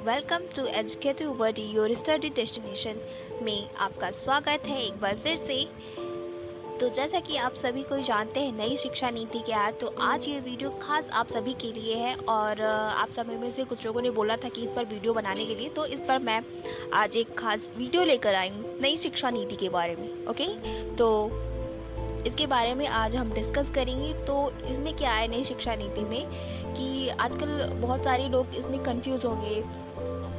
Welcome to educative wordy your study destination में आपका स्वागत है एक बार फिर से। तो जैसा कि आप सभी को जानते हैं नई शिक्षा नीति क्या है, तो आज ये वीडियो खास आप सभी के लिए है। और आप सभी में से कुछ लोगों ने बोला था कि इस पर वीडियो बनाने के लिए, तो इस पर मैं आज एक खास वीडियो लेकर आई हूँ नई शिक्षा नीति के बारे में। ओके, तो इसके बारे में आज हम डिस्कस करेंगे। तो इसमें क्या है नई शिक्षा नीति में कि आजकल बहुत सारे लोग इसमें कंफ्यूज होंगे,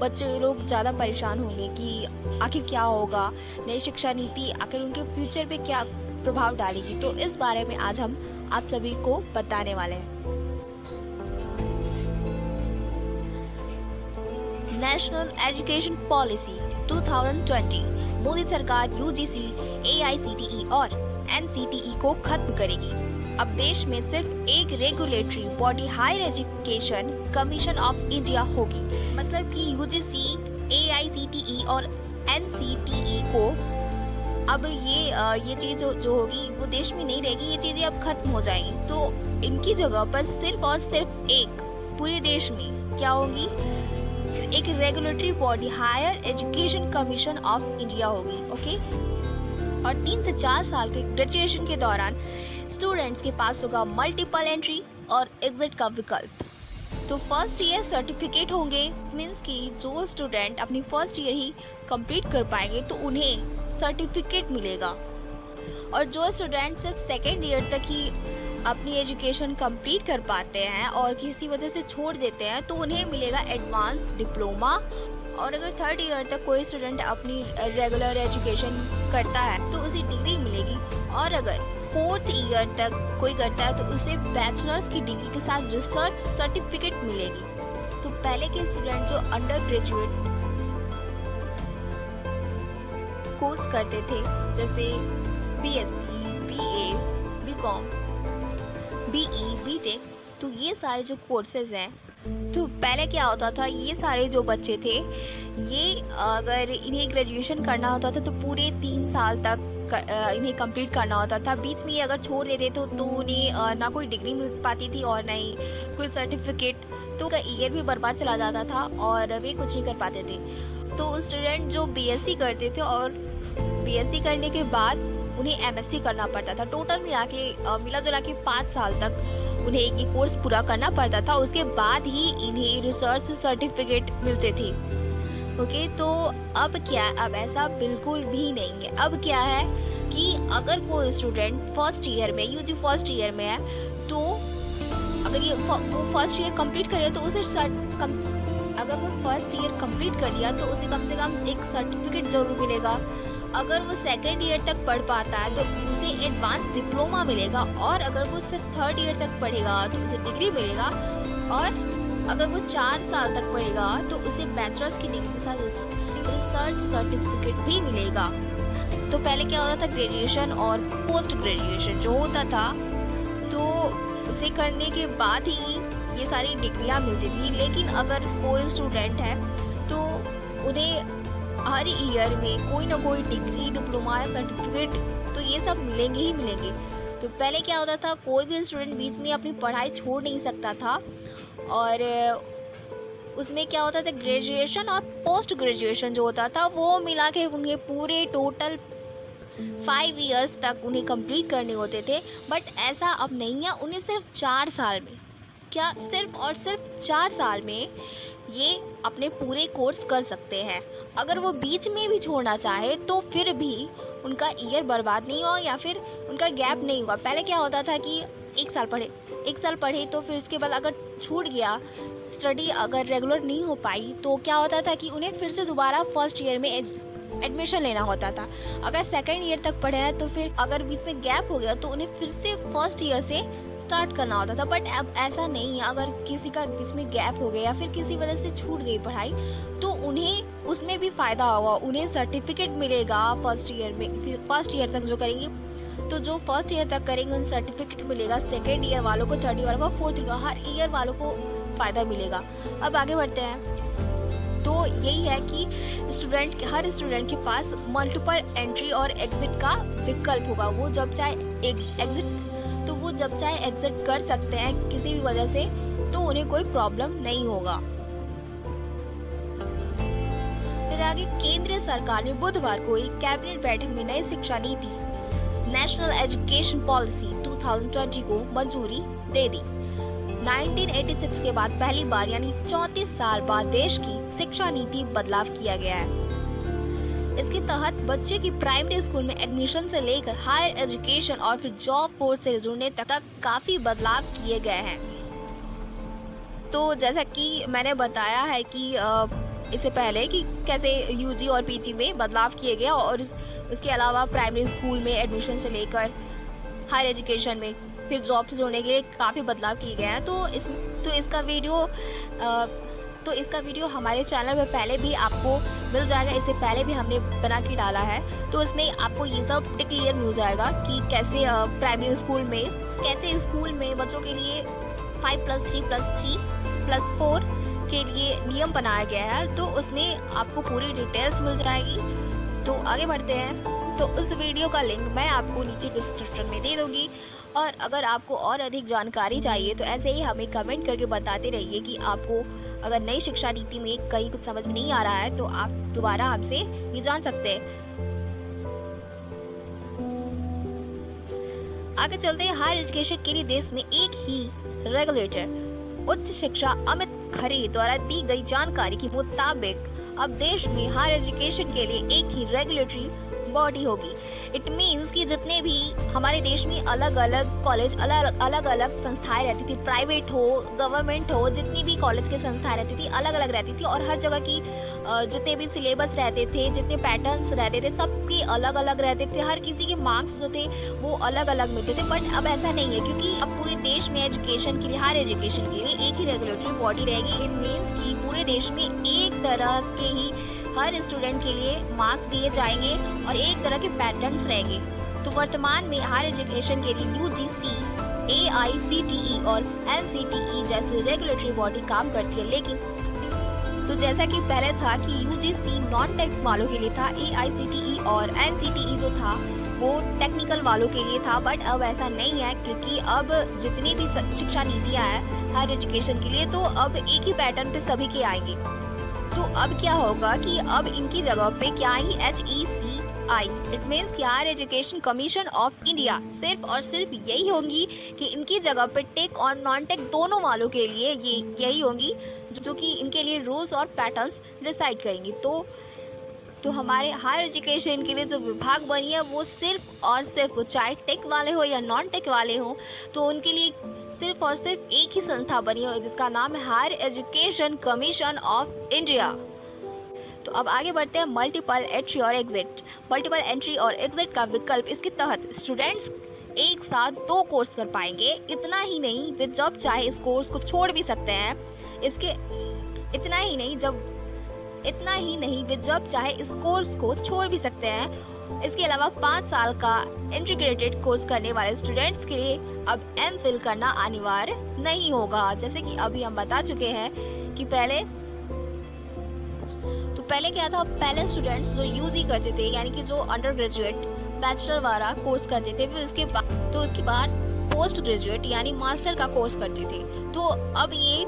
बच्चे लोग ज़्यादा परेशान होंगे कि आखिर क्या होगा, नई शिक्षा नीति आखिर उनके फ्यूचर पे क्या प्रभाव डालेगी। तो इस बारे में आज हम आप सभी को बताने वाले हैं। नेशनल एजुकेशन पॉलिसी 2020 मोदी सरकार यूजीसी, एआईसीटीई और एनसीटीई को खत्म करेगी। अब देश में सिर्फ एक regulatory body higher education commission of India होगी। मतलब कि यूजीसी, एआईसीटीई और एनसीटीई को अब ये चीज़ जो होगी वो देश में नहीं रहेगी, ये चीज़ें अब खत्म हो जाएंगी। तो इनकी जगह पर सिर्फ और सिर्फ एक पूरे देश में क्या होगी, एक regulatory body higher education commission of India होगी। ओके, और 3 से 4 साल के ग्रेजुएशन के दौरान स्टूडेंट्स के पास होगा मल्टीपल एंट्री और एग्जिट का विकल्प। तो फर्स्ट ईयर सर्टिफिकेट होंगे, मीन्स कि जो स्टूडेंट अपनी फर्स्ट ईयर ही कंप्लीट कर पाएंगे तो उन्हें सर्टिफिकेट मिलेगा। और जो स्टूडेंट सिर्फ सेकेंड ईयर तक ही अपनी एजुकेशन कंप्लीट कर पाते हैं और किसी वजह से छोड़ देते हैं तो उन्हें मिलेगा एडवांस डिप्लोमा। और अगर थर्ड ईयर तक कोई स्टूडेंट अपनी रेगुलर एजुकेशन करता है तो उसे डिग्री मिलेगी। और अगर फोर्थ ईयर तक कोई करता है तो उसे बैचलर्स की डिग्री के साथ रिसर्च सर्टिफिकेट मिलेगी। तो पहले के स्टूडेंट जो अंडर ग्रेजुएट कोर्स करते थे, जैसे BSc, BA, BCom, BE, BTech, तो ये सारे जो कोर्सेज हैं, तो पहले क्या होता था, ये सारे जो बच्चे थे ये अगर इन्हें ग्रेजुएशन करना होता था तो पूरे 3 साल तक इन्हें कंप्लीट करना होता था। बीच में ये अगर छोड़ देते तो उन्हें ना कोई डिग्री मिल पाती थी और ना ही कोई सर्टिफिकेट, तो उनका ईयर भी बर्बाद चला जाता था और वे कुछ नहीं कर पाते थे। तो स्टूडेंट जो बीएससी करते थे और बीएससी करने के बाद उन्हें एमएससी करना पड़ता था, टोटल मिला के मिला जुला के 5 साल तक उन्हें ये कोर्स पूरा करना पड़ता था। उसके बाद ही इन्हें रिसर्च सर्टिफिकेट मिलते थे। ओके, तो अब क्या है, अब ऐसा बिल्कुल भी नहीं है। अब क्या है कि अगर कोई स्टूडेंट फर्स्ट ईयर में, यूजी फर्स्ट ईयर में है, तो अगर ये वो फर्स्ट ईयर कंप्लीट करे तो उसे अगर वो फर्स्ट ईयर कंप्लीट कर लिया तो उसे कम से कम एक सर्टिफिकेट जरूर मिलेगा। अगर वो सेकेंड ईयर तक पढ़ पाता है तो उसे एडवांस डिप्लोमा मिलेगा। और अगर वो सिर्फ थर्ड ईयर तक पढ़ेगा तो उसे डिग्री मिलेगा। और अगर वो 4 साल तक पढ़ेगा तो उसे बैचलर्स की डिग्री के साथ रिसर्च सर्टिफिकेट भी मिलेगा। तो पहले क्या होता था, ग्रेजुएशन और पोस्ट ग्रेजुएशन जो होता था तो उसे करने के बाद ही ये सारी डिग्रियां मिलती थी। लेकिन अगर कोई स्टूडेंट है तो उन्हें हर ईयर में कोई ना कोई डिग्री, डिप्लोमा या सर्टिफिकेट तो ये सब मिलेंगे ही मिलेंगे। तो पहले क्या होता था, कोई भी स्टूडेंट बीच में अपनी पढ़ाई छोड़ नहीं सकता था। और उसमें क्या होता था, ग्रेजुएशन और पोस्ट ग्रेजुएशन जो होता था वो मिला के उन्हें पूरे टोटल 5 इयर्स तक उन्हें कंप्लीट करने होते थे। बट ऐसा अब नहीं है, उन्हें सिर्फ 4 साल में, क्या सिर्फ और सिर्फ 4 साल में ये अपने पूरे कोर्स कर सकते हैं। अगर वो बीच में भी छोड़ना चाहे तो फिर भी उनका ईयर बर्बाद नहीं होगा या फिर उनका गैप नहीं होगा। पहले क्या होता था कि 1 साल पढ़े तो फिर उसके बाद अगर छूट गया, स्टडी अगर रेगुलर नहीं हो पाई तो क्या होता था कि उन्हें फिर से दोबारा फर्स्ट ईयर में एडमिशन लेना होता था। अगर सेकेंड ईयर तक पढ़े हैं तो फिर अगर बीच में गैप हो गया तो उन्हें फिर से फर्स्ट ईयर से स्टार्ट करना होता था। बट अब ऐसा नहीं है, अगर किसी का बीच में गैप हो गया या फिर किसी वजह से छूट गई पढ़ाई तो उन्हें उसमें भी फ़ायदा होगा, उन्हें सर्टिफिकेट मिलेगा फर्स्ट ईयर में। फर्स्ट ईयर तक जो करेंगे तो जो फर्स्ट ईयर तक करेंगे उन्हें सर्टिफिकेट मिलेगा, सेकेंड ईयर वालों को, थर्ड ईयर वालों को, फोर्थ ईयर, हर ईयर वालों को फ़ायदा मिलेगा। अब आगे बढ़ते हैं। तो यही है कि हर स्टूडेंट के पास मल्टीपल एंट्री और एग्जिट का विकल्प होगा। वो जब चाहे एग्जिट कर सकते हैं किसी भी वजह से, तो उन्हें कोई प्रॉब्लम नहीं होगा। आगे आगे केंद्रीय सरकार ने बुधवार को एक कैबिनेट बैठक में नई शिक्षा नीति नेशनल एजुकेशन पॉलिसी 2020 को मंजूरी दे दी। 1986 के बाद पहली बार यानी 34 साल बाद देश की शिक्षा नीति बदलाव किया गया है। इसके तहत बच्चे की प्राइमरी स्कूल में एडमिशन से लेकर हायर एजुकेशन और फिर जॉब फोर्स से जुड़ने तक काफी बदलाव किए गए हैं। तो जैसा कि मैंने बताया है कि इससे पहले कि कैसे यूजी और पीजी में बदलाव किए गए और उसके अलावा प्राइमरी स्कूल में एडमिशन से लेकर हायर एजुकेशन में फिर जॉब से जोड़ने के लिए काफ़ी बदलाव किए गए हैं। तो इसका वीडियो हमारे चैनल में पहले भी आपको मिल जाएगा। इससे पहले भी हमने बना के डाला है, तो उसमें आपको ये सब क्लियर मिल जाएगा कि कैसे प्राइमरी स्कूल में बच्चों के लिए 5+3+3+4 के लिए नियम बनाया गया है। तो उसमें आपको पूरी डिटेल्स मिल जाएगी। तो आगे बढ़ते हैं। तो उस वीडियो का लिंक मैं आपको नीचे डिस्क्रिप्शन में दे दूंगी। और अगर आपको और अधिक जानकारी चाहिए तो ऐसे ही हमें कमेंट करके बताते रहिए कि आपको अगर नई शिक्षा नीति में कहीं कुछ समझ में नहीं आ रहा है तो आप दोबारा हमसे ये जान सकते हैं। आगे चलते हैं। हायर एजुकेशन के लिए देश में एक ही रेगुलेटर उच्च शिक्षा अमित खरे द्वारा दी गई जानकारी के मुताबिक अब देश में हायर एजुकेशन के लिए एक ही रेगुलेटरी बॉडी होगी। इट मीन्स कि जितने भी हमारे देश में अलग अलग कॉलेज अलग अलग संस्थाएं रहती थी, प्राइवेट हो गवर्नमेंट हो, जितनी भी कॉलेज की संस्थाएं रहती थी अलग अलग रहती थी और हर जगह की जितने भी सिलेबस रहते थे, जितने पैटर्न्स रहते थे, सबके अलग अलग रहते थे। हर किसी के मार्क्स जो थे वो अलग अलग मिलते थे। बट अब ऐसा नहीं है, क्योंकि अब पूरे देश में एजुकेशन के लिए हायर एजुकेशन के लिए एक ही रेगुलेटरी बॉडी रहेगी। इट मीन्स कि पूरे देश में एक तरह के ही हर स्टूडेंट के लिए मार्क्स दिए जाएंगे और एक तरह के पैटर्न्स रहेंगे। तो वर्तमान में हायर एजुकेशन के लिए यूजीसी, AICTE और NCTE जैसी रेगुलेटरी बॉडी काम करती है। लेकिन तो जैसा कि पहले था कि यूजीसी नॉन टेक वालों के लिए था, AICTE और NCTE जो था वो टेक्निकल वालों के लिए था। बट अब ऐसा नहीं है, क्योंकि अब जितनी भी शिक्षा नीतियाँ हैं हायर एजुकेशन के लिए तो अब एक ही पैटर्न पे सभी के आएंगे। तो अब क्या होगा कि अब इनकी जगह पे क्या आएंगी HECI। इट मीन्स कि higher education commission of India सिर्फ और सिर्फ यही होंगी कि इनकी जगह पे टेक और नॉन टेक दोनों वालों के लिए ये यही होंगी जो कि इनके लिए रूल्स और पैटर्न्स डिसाइड करेंगी। तो हमारे हायर एजुकेशन के लिए जो विभाग बनी है वो सिर्फ और सिर्फ चाहे टेक वाले हो या नॉन टेक वाले हो, तो उनके लिए सिर्फ और सिर्फ एक ही संस्था बनी है जिसका नाम है higher education commission of India. तो अब आगे बढ़ते हैं। मल्टीपल एंट्री और एग्जिट। मल्टीपल एंट्री और एग्जिट का विकल्प, इसके तहत स्टूडेंट्स एक साथ 2 कोर्स कर पाएंगे। इतना ही नहीं, वे जब चाहे इस कोर्स को छोड़ भी सकते हैं। इतना ही नहीं वे जब चाहे इस कोर्स को छोड़ भी सकते हैं। इसके अलावा 5 साल का इंटीग्रेटेड कोर्स करने वाले स्टूडेंट्स के लिए अब MPhil करना अनिवार्य नहीं होगा। जैसे कि अभी हम बता चुके हैं कि पहले क्या था, पहले स्टूडेंट्स जो यूजी करते थे यानी कि जो अंडर ग्रेजुएट बैचलर वाला कोर्स करते थे, फिर उसके बाद पोस्ट ग्रेजुएट यानी मास्टर का कोर्स करते थे। तो अब ये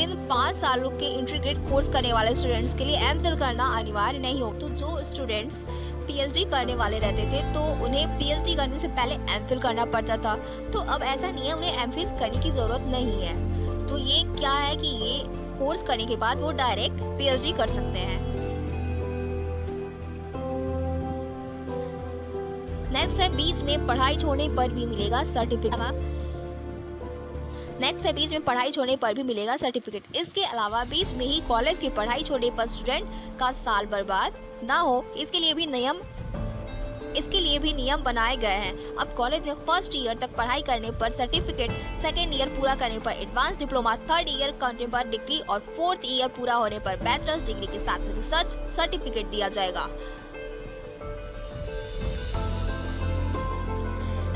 इन 5 सालों के इंटीग्रेट कोर्स करने वाले स्टूडेंट्स के लिए MPhil करना अनिवार्य नहीं हो। तो जो स्टूडेंट्स PhD करने वाले रहते थे तो उन्हें PhD करने से पहले MPhil करना पड़ता था। तो अब ऐसा नहीं है, उन्हें MPhil करने की जरूरत नहीं है। तो ये क्या है कि ये कोर्स करने के बाद वो डायरेक्ट PhD कर सकते हैं। नेक्स्ट है बीच में पढ़ाई छोड़ने पर भी मिलेगा सर्टिफिकेट। इसके अलावा बीच में ही कॉलेज की पढ़ाई छोड़ने पर स्टूडेंट का साल बर्बाद ना हो, इसके लिए भी नियम बनाए गए हैं। अब कॉलेज में फर्स्ट ईयर तक पढ़ाई करने पर सर्टिफिकेट, सेकेंड ईयर पूरा करने पर एडवांस डिप्लोमा, थर्ड ईयर करने पर डिग्री और फोर्थ ईयर पूरा होने पर बैचलर्स डिग्री के साथ रिसर्च सर्टिफिकेट दिया जाएगा।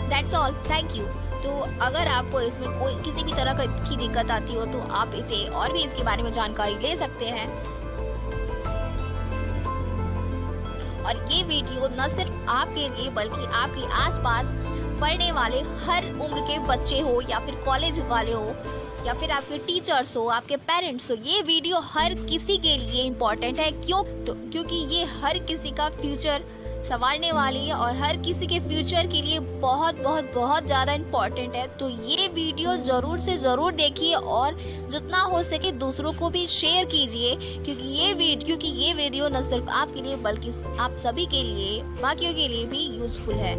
That's all, thank you. तो अगर आपको इसमें कोई किसी भी तरह की दिक्कत आती हो तो आप इसे और भी इसके बारे में जानकारी ले सकते हैं। और ये वीडियो न सिर्फ आपके लिए बल्कि आपके आसपास पढ़ने वाले हर उम्र के बच्चे हो या फिर कॉलेज वाले हो या फिर आपके टीचर्स हो, आपके पेरेंट्स हो, ये वीडियो हर किसी के लिए इम्पोर्टेंट है। क्योंकि ये हर किसी का फ्यूचर संवारने वाली है और हर किसी के फ्यूचर के लिए बहुत बहुत बहुत ज़्यादा इम्पोर्टेंट है। तो ये वीडियो ज़रूर से ज़रूर देखिए और जितना हो सके दूसरों को भी शेयर कीजिए, क्योंकि ये वीडियो न सिर्फ आपके लिए बल्कि आप सभी के लिए, बाकियों के लिए भी यूज़फुल है।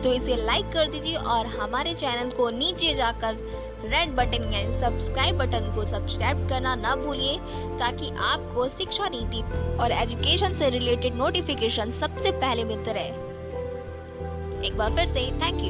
तो इसे लाइक कर दीजिए और हमारे चैनल को नीचे जाकर रेड बटन यानी सब्सक्राइब बटन को सब्सक्राइब करना ना भूलिए, ताकि आपको शिक्षा नीति और एजुकेशन से रिलेटेड नोटिफिकेशन सबसे पहले मिलते रहे। एक बार फिर से थैंक यू।